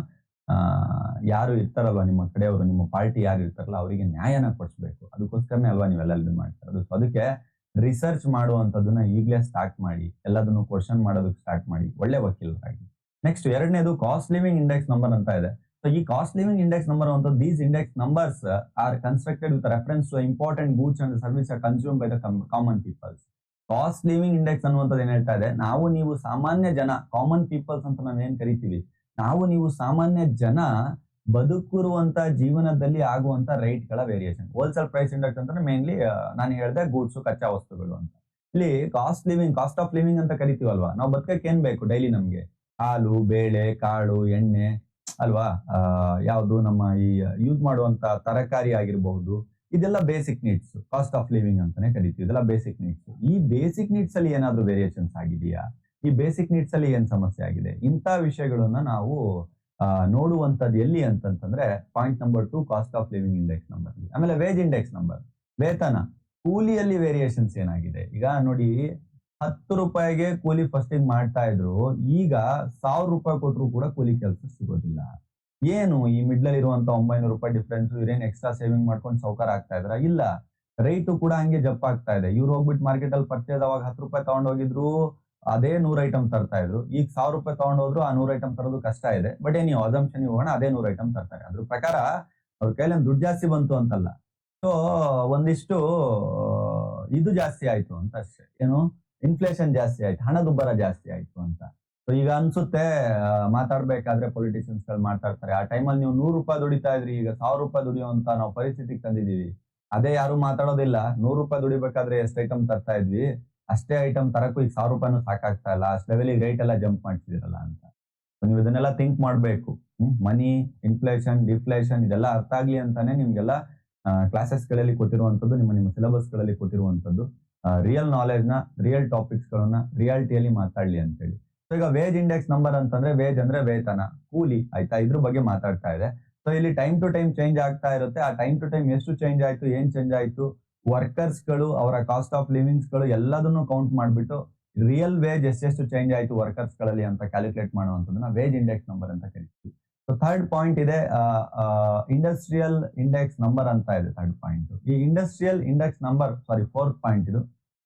ಯಾರು ಇರ್ತಾರಲ್ವ ನಿಮ್ಮ ಕಡೆಯವರು, ನಿಮ್ಮ ಪಾರ್ಟಿ ಯಾರು ಇರ್ತಾರಲ್ಲ ಅವರಿಗೆ ನ್ಯಾಯನ ಕೊಡಿಸ್ಬೇಕು. ಅದಕ್ಕೋಸ್ಕರನೇ ಅಲ್ವಾ ನೀವೆಲ್ಲ ಮಾಡ್ತಾರೆ. ಅದಕ್ಕೆ ರಿಸರ್ಚ್ ಮಾಡುವಂತದನ್ನ ಈಗಲೇ ಸ್ಟಾರ್ಟ್ ಮಾಡಿ, ಎಲ್ಲದನ್ನು ಕ್ವಶನ್ ಮಾಡೋದಕ್ಕೆ ಸ್ಟಾರ್ಟ್ ಮಾಡಿ, ಒಳ್ಳೆ ವಕೀಲರಾಗಿ. ನೆಕ್ಸ್ಟ್ ಎರಡನೇದು ಕಾಸ್ಟ್ ಲಿವಿಂಗ್ ಇಂಡೆಕ್ಸ್ ನಂಬರ್ ಅಂತ ಇದೆ. ಸೊ ಈ ಕಾಸ್ಟ್ ಲಿವಿಂಗ್ ಇಂಡೆಕ್ಸ್ ನಂಬರ್ ಅಂತ these index numbers are constructed with reference to important goods and service are consume by the common peoples. Cost living index ಅನ್ನುವಂಥದ್ದು ಏನ್ ಹೇಳ್ತಾ ಇದೆ, ನಾವು ನೀವು ಸಾಮಾನ್ಯ ಜನ, ಕಾಮನ್ ಪೀಪಲ್ಸ್ ಅಂತ ನಾವೇನ್ ಕರಿತೀವಿ, ನಾವು ನೀವು ಸಾಮಾನ್ಯ ಜನ ಬದುಕಿರುವಂತ ಜೀವನದಲ್ಲಿ ಆಗುವಂತ ರೇಟ್ ಗಳ ವೇರಿಯೇಷನ್. ಹೋಲ್ಸೇಲ್ ಪ್ರೈಸ್ ಇಂಡೆಕ್ಸ್ ಅಂತಂದ್ರೆ ಮೇನ್ಲಿ ನಾನು ಹೇಳಿದೆ ಗೂಡ್ಸ್, ಕಚ್ಚಾ ವಸ್ತುಗಳು ಅಂತ. ಇಲ್ಲಿ ಕಾಸ್ಟ್ ಆಫ್ ಲಿವಿಂಗ್ ಅಂತ ಕರಿತೀವಲ್ವಾ, ನಾವು ಬದುಕಕ್ಕೆ ಏನ್ ಬೇಕು ಡೈಲಿ ನಮ್ಗೆ, ಹಾಲು, ಬೇಳೆ, ಕಾಳು, ಎಣ್ಣೆ ಅಲ್ವಾ, ಯಾವುದು ನಮ್ಮ ಈ ಯೂಸ್ ಮಾಡುವಂತ ತರಕಾರಿ ಆಗಿರಬಹುದು, ಇದೆಲ್ಲ basic needs, cost of living ಅಂತಾನೆ ಕರಿತೀವಿ. ಇದೆಲ್ಲ ಬೇಸಿಕ್ ನೀಡ್ಸ್. ಈ ಬೇಸಿಕ್ ನೀಡ್ಸ್ ಅಲ್ಲಿ ಏನಾದ್ರೂ ವೇರಿಯೇಷನ್ಸ್ ಆಗಿದೆಯಾ, ಈ ಬೇಸಿಕ್ ನೀಡ್ಸ್ ಅಲ್ಲಿ ಏನ್ ಸಮಸ್ಯೆ ಆಗಿದೆ, ಇಂಥ ವಿಷಯಗಳನ್ನ ನಾವು ನೋಡುವಂತದ್ದು ಎಲ್ಲಿ ಅಂತಂತಂದ್ರೆ point number 2 cost of living index number. ಆಮೇಲೆ ವೇಜ್ ಇಂಡೆಕ್ಸ್ ನಂಬರ್, ವೇತನ, ಕೂಲಿಯಲ್ಲಿ ವೇರಿಯೇಷನ್ಸ್ ಏನಾಗಿದೆ. ಈಗ ನೋಡಿ, 10 ರೂಪಾಯಿಗೆ ಕೂಲಿ ಫಸ್ಟ್ ಮಾಡ್ತಾ ಇದ್ರು, ಈಗ 1000 ರೂಪಾಯಿ ಕೊಟ್ಟರು ಕೂಡ ಕೂಲಿ ಕೆಲಸ ಸಿಗೋದಿಲ್ಲ. ಏನು ಈ ಮಿಡ್ಲ್ ಇರುವಂತ 900 ರೂಪಾಯಿ ಡಿಫ್ರೆನ್ಸ್, ಇವ್ರೇನ್ ಎಕ್ಸ್ಟ್ರಾ ಸೇವಿಂಗ್ ಮಾಡ್ಕೊಂಡು ಸೌಕರ್ ಆಗ್ತಾ ಇದ್ರ? ಇಲ್ಲ, ರೈಟು ಕೂಡ ಹಂಗೆ ಜಪ್ ಆಗ್ತಾ ಇದೆ. ಇವ್ರು ಹೋಗ್ಬಿಟ್ಟು ಮಾರ್ಕೆಟ್ ಅಲ್ಲಿ ಪರ್ಚೇಸ್ ಅವಾಗ 10 ರೂಪಾಯಿ ತಗೊಂಡೋಗಿದ್ರು, ಅದೇ 100 ಐಟಮ್ ತರ್ತಾ ಇದ್ರು. ಈಗ 1000 ರೂಪಾಯಿ ತಗೊಂಡೋದ್ರು, ಆ 100 ಐಟಮ್ ತರೋದು ಕಷ್ಟ ಇದೆ. ಬಟ್ ನೀವು ಅಸಂಪ್ಷನ್ ಹೋಗೋಣ, ಅದೇ 100 ಐಟಮ್ ತರ್ತಾರೆ. ಅದ್ರ ಪ್ರಕಾರ ಅವ್ರ ಕೈಲಿ ದುಡ್ಡು ಜಾಸ್ತಿ ಬಂತು ಅಂತಲ್ಲ, ಸೊ ಒಂದಿಷ್ಟು ಇದು ಜಾಸ್ತಿ ಆಯ್ತು ಅಂತ ಅಷ್ಟೇ. ಏನು, ಇನ್ಫ್ಲೇಷನ್ ಜಾಸ್ತಿ ಆಯ್ತು, ಹಣದುಬ್ಬರ ಜಾಸ್ತಿ ಆಯ್ತು ಅಂತ. ಸೊ ಈಗ ಅನ್ಸುತ್ತೆ, ಮಾತಾಡ್ಬೇಕಾದ್ರೆ ಪೊಲಿಟಿಷಿಯನ್ಸ್ ಗಳು ಮಾತಾಡ್ತಾರೆ, ಆ ಟೈಮಲ್ಲಿ ನೀವು 100 ರೂಪಾಯಿ ದುಡಿತಾ ಇದ್ರಿ, ಈಗ 1000 ರೂಪಾಯಿ ದುಡಿಯುವಂತ ನಾವು ಪರಿಸ್ಥಿತಿಗೆ ತಂದಿದೀವಿ. ಅದೇ ಯಾರು ಮಾತಾಡೋದಿಲ್ಲ. 100 ರೂಪಾಯಿ ದುಡಿಬೇಕಾದ್ರೆ ಎಷ್ಟು ಐಟಮ್ ತರ್ತಾ ಇದ್ವಿ, ಅಷ್ಟೇ ಐಟಮ್ ತರಕ್ಕೂ ಈಗ 1000 ರೂಪಾಯಿನೂ ಸಾಕಾಗ್ತಾ ಇಲ್ಲ, ಅಷ್ಟು ಲೆವೆಲಿಗೆ ರೇಟ್ ಎಲ್ಲ ಜಂಪ್ ಮಾಡ್ತಿದಿರಲ್ಲ ಅಂತ. ನೀವು ಇದನ್ನೆಲ್ಲ ಥಿಂಕ್ ಮಾಡ್ಬೇಕು. ಮನಿ, ಇನ್ಫ್ಲೇಷನ್, ಡಿಫ್ಲೇಷನ್ ಇದೆಲ್ಲ ಅರ್ಥ ಆಗ್ಲಿ ಅಂತಾನೆ ನಿಮ್ಗೆಲ್ಲ ಕ್ಲಾಸಸ್ ಗಳಲ್ಲಿ ಕೊಟ್ಟಿರುವಂತದ್ದು, ನಿಮ್ಮ ಸಿಲೆಬಸ್ ಗಳಲ್ಲಿ ಕೊಟ್ಟಿರುವಂತದ್ದು. ರಿಯಲ್ ನಾಲೆಜ್ ನ, ರಿಯಲ್ ಟಾಪಿಕ್ಸ್ ಗಳನ್ನ ರಿಯಾಲಿಟಿಯಲ್ಲಿ ಮಾತಾಡ್ಲಿ ಅಂತೇಳಿ. ಸೊ ಈಗ ವೇಜ್ ಇಂಡೆಕ್ಸ್ ನಂಬರ್ ಅಂತಂದ್ರೆ, ವೇಜ್ ಅಂದ್ರೆ ವೇತನ, ಕೂಲಿ, ಆಯ್ತಾ, ಇದ್ರ ಬಗ್ಗೆ ಮಾತಾಡ್ತಾ ಇದೆ. ಸೊ ಇಲ್ಲಿ ಟೈಮ್ ಟು ಟೈಮ್ ಚೇಂಜ್ ಆಗ್ತಾ ಇರುತ್ತೆ. ಆ ಟೈಮ್ ಟು ಟೈಮ್ ಎಷ್ಟು ಚೇಂಜ್ ಆಯ್ತು, ಏನ್ ಚೇಂಜ್ ಆಯ್ತು, ವರ್ಕರ್ಸ್ ಗಳು, ಅವರ ಕಾಸ್ಟ್ ಆಫ್ ಲಿವಿಂಗ್ಸ್ ಗಳು ಎಲ್ಲದನ್ನು ಕೌಂಟ್ ಮಾಡ್ಬಿಟ್ಟು ರಿಯಲ್ ವೇಜ್ ಎಷ್ಟೆಷ್ಟು ಚೇಂಜ್ ಆಯ್ತು ವರ್ಕರ್ಸ್ ಗಳಲ್ಲಿ ಅಂತ ಕ್ಯಾಲ್ಕುಲೇಟ್ ಮಾಡುವಂತದನ್ನ ವೇಜ್ ಇಂಡೆಕ್ಸ್ ನಂಬರ್ ಅಂತ ಕರಿತೀವಿ. ಸೊ ಥರ್ಡ್ ಪಾಯಿಂಟ್ ಇದೆ ಇಂಡಸ್ಟ್ರಿಯಲ್ ಇಂಡೆಕ್ಸ್ ನಂಬರ್ ಅಂತ ಇದೆ ಥರ್ಡ್ ಪಾಯಿಂಟ್. ಈ ಇಂಡಸ್ಟ್ರಿಯಲ್ ಇಂಡೆಕ್ಸ್ ನಂಬರ್, ಸಾರಿ ಫೋರ್ತ್ ಪಾಯಿಂಟ್,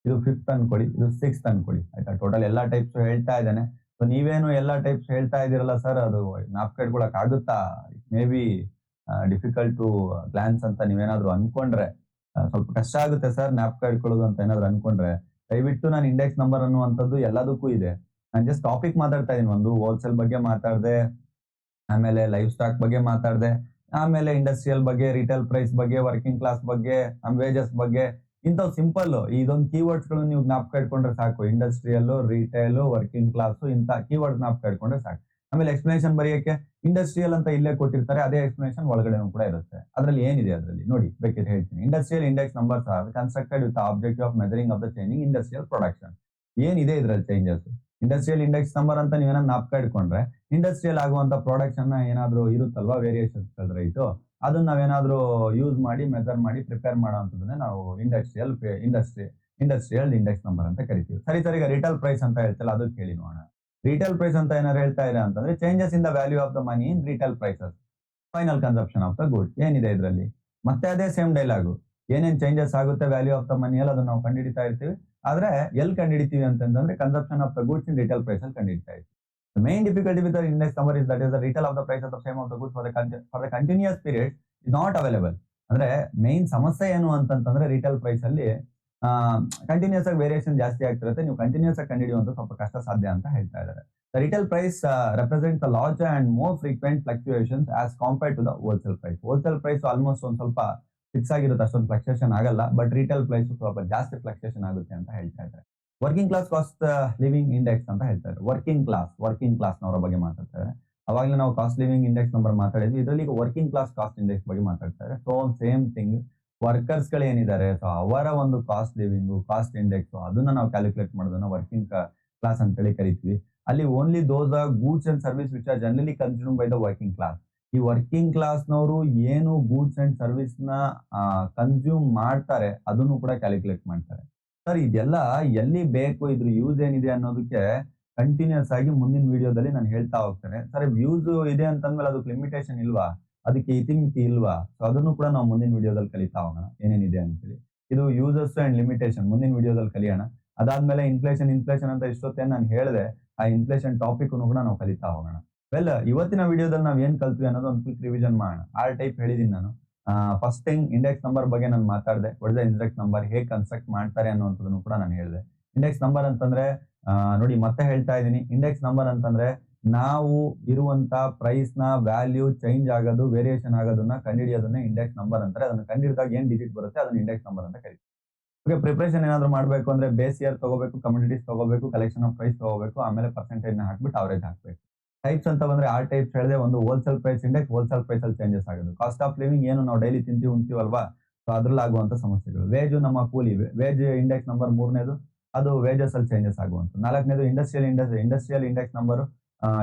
ಇದು 5th ಅನ್ಕೊಳ್ಳಿ, ಇದು 6th ಅನ್ಕೊಳ್ಳಿ, ಆಯ್ತಾ. ಟೋಟಲ್ ಎಲ್ಲಾ ಟೈಪ್ಸ್ ಹೇಳ್ತಾ ಇದ್ದಾನೆ. ಸೊ ನೀವೇನು ಎಲ್ಲಾ ಟೈಪ್ಸ್ ಹೇಳ್ತಾ ಇದೀರಲ್ಲ ಸರ್, ಅದು ಜ್ಞಾಪಕ ಇಟ್ಕೊಳಕ್ ಆಗುತ್ತಾ, it may be difficult to glance ಅಂತ ನೀವೇನಾದ್ರು ಅನ್ಕೊಂಡ್ರೆ, ಸ್ವಲ್ಪ ಕಷ್ಟ ಆಗುತ್ತೆ ಸರ್ ಜ್ಞಾಪಕ ಇಟ್ಕೊಳ್ಳೋದು ಅಂತ ಏನಾದ್ರು ಅನ್ಕೊಂಡ್ರೆ, ದಯವಿಟ್ಟು ನಾನು ಇಂಡೆಕ್ಸ್ ನಂಬರ್ ಅನ್ನುವಂಥದ್ದು ಎಲ್ಲದಕ್ಕೂ ಇದೆ. ನಾನು ಜಸ್ಟ್ ಟಾಪಿಕ್ ಮಾತಾಡ್ತಾ ಇದೀನಿ. ಒಂದು ಹೋಲ್ಸೇಲ್ ಬಗ್ಗೆ ಮಾತಾಡಿದೆ, ಆಮೇಲೆ ಲೈಫ್ ಸ್ಟಾಕ್ ಬಗ್ಗೆ ಮಾತಾಡಿದೆ, ಆಮೇಲೆ ಇಂಡಸ್ಟ್ರಿಯಲ್ ಬಗ್ಗೆ, ರಿಟೇಲ್ ಪ್ರೈಸ್ ಬಗ್ಗೆ, ವರ್ಕಿಂಗ್ ಕ್ಲಾಸ್ ಬಗ್ಗೆ, ವೇಜಸ್ ಬಗ್ಗೆ, ಇಂಥವು ಸಿಂಪಲ್ ಇದೊಂದು ಕೀವರ್ಡ್ಸ್ ಗಳು ನೀವು ಜ್ಞಾಪಕ ಇಟ್ಕೊಂಡ್ರೆ ಸಾಕು. ಇಂಡಸ್ಟ್ರಿಯಲ್, ರಿಟೇಲ್, ವರ್ಕಿಂಗ್ ಕ್ಲಾಸ್, ಇಂಥ ಕೀವರ್ಡ್ ಜ್ಞಾಪಕ ಇಟ್ಕೊಂಡ್ರೆ ಸಾಕು. ಆಮೇಲೆ ಎಕ್ಸ್ಪ್ಲನೇಷನ್ ಬರೆಯಕ್ಕೆ ಇಂಡಸ್ಟ್ರಿಯಲ್ ಅಂತ ಇಲ್ಲೇ ಕೊಟ್ಟಿರ್ತಾರೆ, ಅದೇ ಎಕ್ಸ್ಪ್ಲನೇಷನ್ ಒಳಗಡೆನೂ ಕೂಡ ಇರುತ್ತೆ. ಅದ್ರಲ್ಲಿ ಏನಿದೆ ಅದರಲ್ಲಿ ನೋಡಿ, ಬೇಕಿದ್ರೆ ಹೇಳ್ತೀನಿ. Industrial index numbers are constructed with objective of measuring of the changing industrial production. ಏನಿದೆ ಇದ್ರಲ್ಲಿ ಚೇಂಜಸ್, ಇಂಡಸ್ಟ್ರಿಯಲ್ ಇಂಡೆಕ್ಸ್ ನಂಬರ್ ಅಂತ ನೀವೇನ ಜ್ಞಾಪಕ ಇಟ್ಕೊಂಡ್ರೆ, ಇಂಡಸ್ಟ್ರಿಯಲ್ ಆಗುವಂತ ಪ್ರಾಡಕ್ಟ್ಸ್ ಏನಾದ್ರು ಇರುತ್ತಲ್ವಾ ವೇರಿಯೇಷನ್ಸ್ ರೈಟು, ಅದನ್ನ ನಾವೇನಾದ್ರೂ ಯೂಸ್ ಮಾಡಿ ಮೆಜರ್ ಮಾಡಿ ಪ್ರಿಪೇರ್ ಮಾಡೋಂಥದ್ದನ್ನೇ ನಾವು ಇಂಡಸ್ಟ್ರಿಯಲ್ ಇಂಡೆಕ್ಸ್ ನಂಬರ್ ಅಂತ ಕರಿತೀವಿ. ಸರಿ, ಈಗ ರಿಟೇಲ್ ಪ್ರೈಸ್ ಅಂತ ಹೇಳ್ತಲ್ಲ, ಅದು ಕೇಳಿ ನೋಡೋಣ. ರಿಟೇಲ್ ಪ್ರೈಸ್ ಅಂತ ಏನಾರು ಹೇಳ್ತಾ ಇರ ಅಂತಂದ್ರೆ changes in the value of the money in retail prices, final consumption of the good. ಏನಿದೆ ಇದರಲ್ಲಿ? ಮತ್ತೆ ಅದೇ ಸೇಮ್ ಡೈಲಾಗು. ಏನೇನ್ ಚೇಂಜಸ್ ಆಗುತ್ತೆ ವ್ಯಾಲ್ಯೂ ಆಫ್ ದ ಮನಿ ಅಲ್ಲಿ ಅದನ್ನ ನಾವು ಕಂಡುಹಿಡಿತಾ ಇರ್ತೀವಿ. ಆದ್ರೆ ಎಲ್ಲಿ ಕಂಡುಹಿಡಿತೀವಿ ಅಂತಂದ್ರೆ consumption of the goods in retail price ಅಲ್ಲಿ ಕಂಡುಹಿಡಿತಾ ಇರ್ತೀವಿ. The main difficulty with the index number is that is the retail of the price of the same of the goods for the continuous period is not available. ಅಂದ್ರೆ ಮೇನ್ ಸಮಸ್ಯೆ ಏನು ಅಂತಂತಂದ್ರೆ ರಿಟೇಲ್ ಪ್ರೈಸ್ ಅಲ್ಲಿ ಕಂಟಿನ್ಯೂಸ್ ಆಗಿ ವೇರಿಯೇಷನ್ ಜಾಸ್ತಿ ಆಗ್ತಿರುತ್ತೆ. ನೀವು ಕಂಟಿನ್ಯೂಸ್ ಆಗಿ ಕಂಡುಹಿಡಿಯುವಂತ ಸ್ವಲ್ಪ ಕಷ್ಟ ಸಾಧ್ಯ ಅಂತ ಹೇಳ್ತಾ ಇದ್ದಾರೆ. The retail price represents the larger and more frequent fluctuations as compared to the wholesale price. Wholesale price almost ಒಂದ್ ಸ್ವಲ್ಪ ಫಿಕ್ಸ್ ಆಗಿರುತ್ತೆ, ಅಷ್ಟೊಂದು ಫ್ಲಕ್ಚುಯೇಷನ್ ಆಗಲ್ಲ. ಬಟ್ ರಿಟೇಲ್ ಪ್ರೈಸ್ ಸ್ವಲ್ಪ ಜಾಸ್ತಿ ಫ್ಲಕ್ಚುಯೇಷನ್ ಆಗುತ್ತೆ ಅಂತ ಹೇಳ್ತಾ ಇದ್ದಾರೆ. Working class cost living index ಅಂತ ಹೇಳ್ತಾರೆ. ವರ್ಕಿಂಗ್ ಕ್ಲಾಸ್ ನವರ ಬಗ್ಗೆ ಮಾತಾಡ್ತಾರೆ. ಅವಾಗಲೇ ನಾವು ಕಾಸ್ಟ್ ಲಿವಿಂಗ್ ಇಂಡೆಕ್ಸ್ ನಂಬರ್ ಮಾತಾಡಿದ್ವಿ. ಇದರಲ್ಲಿ ಈಗ ವರ್ಕಿಂಗ್ ಕ್ಲಾಸ್ ಕಾಸ್ಟ್ ಇಂಡೆಕ್ಸ್ ಬಗ್ಗೆ ಮಾತಾಡ್ತಾರೆ. ಸೊ ಸೇಮ್ ಥಿಂಗ್, ವರ್ಕರ್ಸ್ ಗಳು ಏನಿದ್ದಾರೆ ಸೊ ಅವರ ಒಂದು ಕಾಸ್ಟ್ ಲಿವಿಂಗ್ ಕಾಸ್ಟ್ ಇಂಡೆಕ್ಸ್ ಅದನ್ನ ನಾವು ಕ್ಯಾಲ್ಕುಲೇಟ್ ಮಾಡೋದನ್ನ ವರ್ಕಿಂಗ್ ಕ್ಲಾಸ್ ಅಂತೇಳಿ ಕರಿತೀವಿ. ಅಲ್ಲಿ only those are goods and service which are generally consume by the working class. ಈ ವರ್ಕಿಂಗ್ ಕ್ಲಾಸ್ ನವರು ಏನು ಗೂಡ್ಸ್ ಅಂಡ್ ಸರ್ವಿಸ್ ನ ಕನ್ಸ್ಯೂಮ್ ಮಾಡ್ತಾರೆ ಅದನ್ನು ಕೂಡ ಕ್ಯಾಲ್ಕುಲೇಟ್ ಮಾಡ್ತಾರೆ. ಸರ್ ಇದೆಲ್ಲ ಎಲ್ಲಿ ಬೇಕು, ಇದ್ರ ಯೂಸ್ ಏನಿದೆ ಅನ್ನೋದಕ್ಕೆ ಕಂಟಿನ್ಯೂಸ್ ಆಗಿ ಮುಂದಿನ ವಿಡಿಯೋದಲ್ಲಿ ನಾನು ಹೇಳ್ತಾ ಹೋಗ್ತೇನೆ. ಸರ್ ಯೂಸ್ ಇದೆ ಅಂತಂದ್ಮೇಲೆ ಅದಕ್ಕೆ ಲಿಮಿಟೇಷನ್ ಇಲ್ವಾ, ಅದಕ್ಕೆ ಇತಿಮಿತಿ ಇಲ್ವಾ? ಸೊ ಅದನ್ನು ಕೂಡ ನಾವು ಮುಂದಿನ ವಿಡಿಯೋದಲ್ಲಿ ಕಲಿತಾ ಹೋಗೋಣ ಏನೇನಿದೆ ಅಂತೇಳಿ. ಇದು ಯೂಸರ್ಸ್ ಅಂಡ್ ಲಿಮಿಟೇಷನ್ ಮುಂದಿನ ವಿಡಿಯೋದಲ್ಲಿ ಕಲಿಯೋಣ. ಅದಾದ್ಮೇಲೆ ಇನ್ಫ್ಲೇಷನ್ ಅಂತ ಇಷ್ಟೊತ್ತೇನು ನಾನು ಹೇಳಿದೆ, ಆ ಇನ್ಫ್ಲೇಷನ್ ಟಾಪಿಕ್ ಕೂಡ ನಾವು ಕಲಿತಾ ಹೋಗೋಣ. ವೆಲ್, ಇವತ್ತಿನ ವಿಡಿಯೋದಲ್ಲಿ ನಾವ್ ಏನ್ ಕಲ್ತ್ವಿ ಅನ್ನೋದು ಒಂದು ಕ್ವಿಕ್ ರಿವಿಷನ್ ಮಾಡೋಣ. ಆರ್ ಟೈಪ್ ಹೇಳಿದೀನಿ ನಾನು. ಫಸ್ಟ್ ಥಿಂಗ್ ಇಂಡೆಕ್ಸ್ ನಂಬರ್ ಬಗ್ಗೆ ನಾನು ಮಾತಾಡಿದೆ. ಒಳ್ಳೆ ಇಂಡೆಕ್ಸ್ ನಂಬರ್ ಹೇಗೆ ಕನ್ಸ್ಟ್ರಕ್ಟ್ ಮಾಡ್ತಾರೆ ಅನ್ನುವಂಥದ್ದನ್ನು ಕೂಡ ನಾನು ಹೇಳಿದೆ. ಇಂಡೆಕ್ಸ್ ನಂಬರ್ ಅಂತಂದ್ರೆ ನೋಡಿ ಮತ್ತೆ ಹೇಳ್ತಾ ಇದ್ದೀನಿ, ಇಂಡೆಕ್ಸ್ ನಂಬರ್ ಅಂತಂದ್ರೆ ನಾವು ಇರುವಂತ ಪ್ರೈಸ್ ನ ವ್ಯಾಲ್ಯೂ ಚೇಂಜ್ ಆಗೋದು ವೇರಿಯೇಷನ್ ಆಗೋದನ್ನ ಕಂಡುಹಿಡಿಯೋದನ್ನ ಇಂಡೆಕ್ಸ್ ನಂಬರ್ ಅಂತಾರೆ. ಅದನ್ನ ಕಂಡುಹಿಡಿದಾಗ ಏನ್ ಡಿಜಿಟ್ ಬರುತ್ತೆ ಅದನ್ನ ಇಂಡೆಕ್ಸ್ ನಂಬರ್ ಅಂತ ಕರೀತೀವಿ. ಓಕೆ, ಪ್ರಿಪರೇಷನ್ ಏನಾದ್ರು ಮಾಡಬೇಕು ಅಂದ್ರೆ ಬೇಸ್ ಇಯರ್ ತಗೋಬೇಕು, ಕಮ್ಯುನಿಟೀಸ್ ತಗೋಬೇಕು, ಕಲೆಕ್ಷನ್ ಆಫ್ ಪ್ರೈಸ್ ತಗೋಬೇಕು, ಆಮೇಲೆ ಪರ್ಸೆಂಟೇಜ್ ನ ಹಾಕ್ಬಿಟ್ಟು ಅವರೇಜ್ ಹಾಕ್ಬೇಕು. ಟೈಪ್ಸ್ ಅಂತ ಬಂದ್ರೆ ಆರ್ ಟೈಪ್ಸ್ ಹೇಳಿದೆ. ಒಂದು wholesale price index, wholesale price ಅಲ್ಲಿ ಚೇಂಜಸ್ ಆಗೋದು. ಕಾಸ್ಟ್ ಆಫ್ ಲಿವಿಂಗ್ ಏನು ನಾವು ಡೈಲಿ ತಿಂತೀವಿ ಉಣ್ತೀವಲ್ವಾ, ಸೊ ಅದ್ರಲ್ಲಿ ಆಗುವಂತ ಸಮಸ್ಯೆಗಳು. ವೇಜ್ ನಮ್ಮ ಕೂಲಿ, ವೇಜ್ ಇಂಡೆಕ್ಸ್ ನಂಬರ್ ಮೂರನೇದು, ಅದು ವೇಜಸ್ ಅಲ್ಲಿ ಚೇಂಜಸ್ ಆಗುವಂತ. ನಾಲ್ಕನೇದು industrial index number.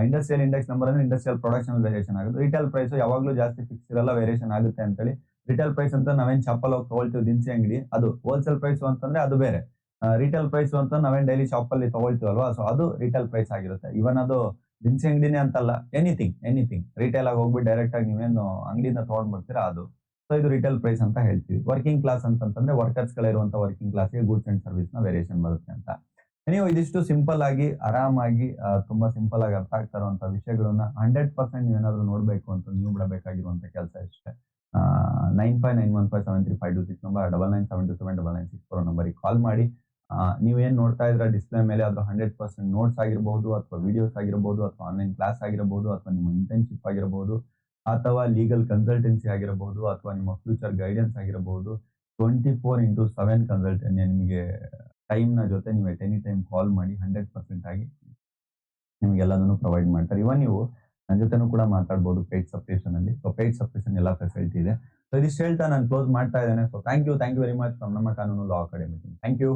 Industrial index number ಅಂದ್ರೆ ಇಂಡಸ್ಟ್ರಿಯಲ್ ಪ್ರೊಡಕ್ಷನ್ ವೇರಿಯೇಷನ್ ಆಗುತ್ತೆ. ರಿಟೇಲ್ ಪ್ರೈಸ್ ಯಾವಾಗಲೂ ಜಾಸ್ತಿ ಫಿಕ್ಸ್ ಇರಲ್ಲ, ವೇರಿಯೇಷನ್ ಆಗುತ್ತೆ ಅಂತೇಳಿ. ರಿಟೇಲ್ ಪ್ರೈಸ್ ಅಂತ ನಾವೇನ್ ಚಪ್ಪಲ್ ಹೋಗಿ ತಗೊಳ್ತೀವಿ ದಿನಸಿ ಅಂಗಡಿ, ಅದು ಹೋಲ್ಸೇಲ್ ಪ್ರೈಸ್ ಅಂತಂದ್ರೆ ಅದು ಬೇರೆ. ರಿಟೇಲ್ ಪ್ರೈಸ್ ಅಂತ ನಾವೇನ್ ಡೈಲಿ ಶಾಪ್ ಅಲ್ಲಿ ತಗೊಳ್ತೀವಲ್ವಾ, ಸೊ ಅದು ರಿಟೇಲ್ ಪ್ರೈಸ್ ಆಗಿರುತ್ತೆ. ಇವನ್ ಅದು ದಿನಸಿ ಅಂಗಡಿನೇ ಅಂತಲ್ಲ, ಎನಿಥಿಂಗ್ ರಿಟೇಲ್ ಆಗಿ ಹೋಗ್ಬಿಟ್ಟು ಡೈರೆಕ್ಟ್ ಆಗಿ ನೀವೇನು ಅಂಗಡಿಯಿಂದ ತಗೊಂಡ್ಬಿಡ್ತೀರಾ ಅದು. ಸೊ ಇದು ರಿಟೇಲ್ ಪ್ರೈಸ್ ಅಂತ ಹೇಳ್ತೀವಿ. ವರ್ಕಿಂಗ್ ಕ್ಲಾಸ್ ಅಂತಂದ್ರೆ ವರ್ಕರ್ಸ್ ಗಳಿರುವಂತ ವರ್ಕಿಂಗ್ ಕ್ಲಾಸ್ಗೆ ಗೂಡ್ಸ್ ಅಂಡ್ ಸರ್ವಿಸ್ ನ ವೇರಿಯೇಷನ್ ಬರುತ್ತೆ ಅಂತ. ನೀವು ಇದಿಷ್ಟು ಸಿಂಪಲ್ ಆಗಿ ಆರಾಮಾಗಿ ತುಂಬಾ ಸಿಂಪಲ್ ಆಗಿ ಅರ್ಥ ಆಗ್ತಾ ಇರುವಂತ ವಿಷಯಗಳನ್ನ 100% ನೀವೇನಾದ್ರೂ ನೋಡ್ಬೇಕು ಅಂತ ನೀವು ಬಿಡಬೇಕಾಗಿರುವಂತ ಕೆಲಸ ಇಷ್ಟೇ. 9591573526 ನಂಬರ್, 99727996 ನಂಬರಿಗೆ ಕಾಲ್ ಮಾಡಿ. ನೀವೇನ್ ನೋಡ್ತಾ ಇದ್ರ ಡಿಸ್ಪ್ಲೇ ಮೇಲೆ ಅದು 100% ನೋಟ್ಸ್ ಆಗಿರಬಹುದು, ಅಥವಾ ವಿಡಿಯೋಸ್ ಆಗಿರಬಹುದು, ಅಥವಾ ಆನ್ಲೈನ್ ಕ್ಲಾಸ್ ಆಗಿರಬಹುದು, ಅಥವಾ ನಿಮ್ಮ ಇಂಟರ್ನ್ಶಿಪ್ ಆಗಿರಬಹುದು, ಅಥವಾ ಲೀಗಲ್ ಕನ್ಸಲ್ಟೆನ್ಸಿ ಆಗಿರಬಹುದು, ಅಥವಾ ನಿಮ್ಮ ಫ್ಯೂಚರ್ ಗೈಡೆನ್ಸ್ ಆಗಿರಬಹುದು. 24x7 ಕನ್ಸಲ್ಟೆನ್ಸಿ ನಿಮಗೆ ಟೈಮ್ ನ ಜೊತೆ ನೀವು ಎಟ್ ಎನಿ ಟೈಮ್ ಕಾಲ್ ಮಾಡಿ 100% ಆಗಿ ನಿಮ್ಗೆಲ್ಲದನ್ನು ಪ್ರೊವೈಡ್ ಮಾಡ್ತಾರೆ. ಇವನ್ ನೀವು ನನ್ನ ಜೊತೆನೂ ಕೂಡ ಮಾತಾಡ್ಬೋದು ಪೇಯ್ಡ್ ಸಬ್ಸ್ಕ್ರಿಪ್ಷನ್ ಅಲ್ಲಿ. ಸೊ ಪೇಯ್ಡ್ ಸಬ್ಸ್ಕ್ರಿಪ್ಷನ್ ಎಲ್ಲ ಫೆಸಿಲಿಟಿ ಇದೆ. ಸೊ ಇದಿಷ್ಟು ಹೇಳ್ತಾ ನಾನು ಕ್ಲೋಸ್ ಮಾಡ್ತಾ ಇದ್ದೇನೆ. So thank you very much from ನಮ್ಮ ಕಾನೂನು ಲಾ ಅಕಾಡೆಮಿ. Thank you.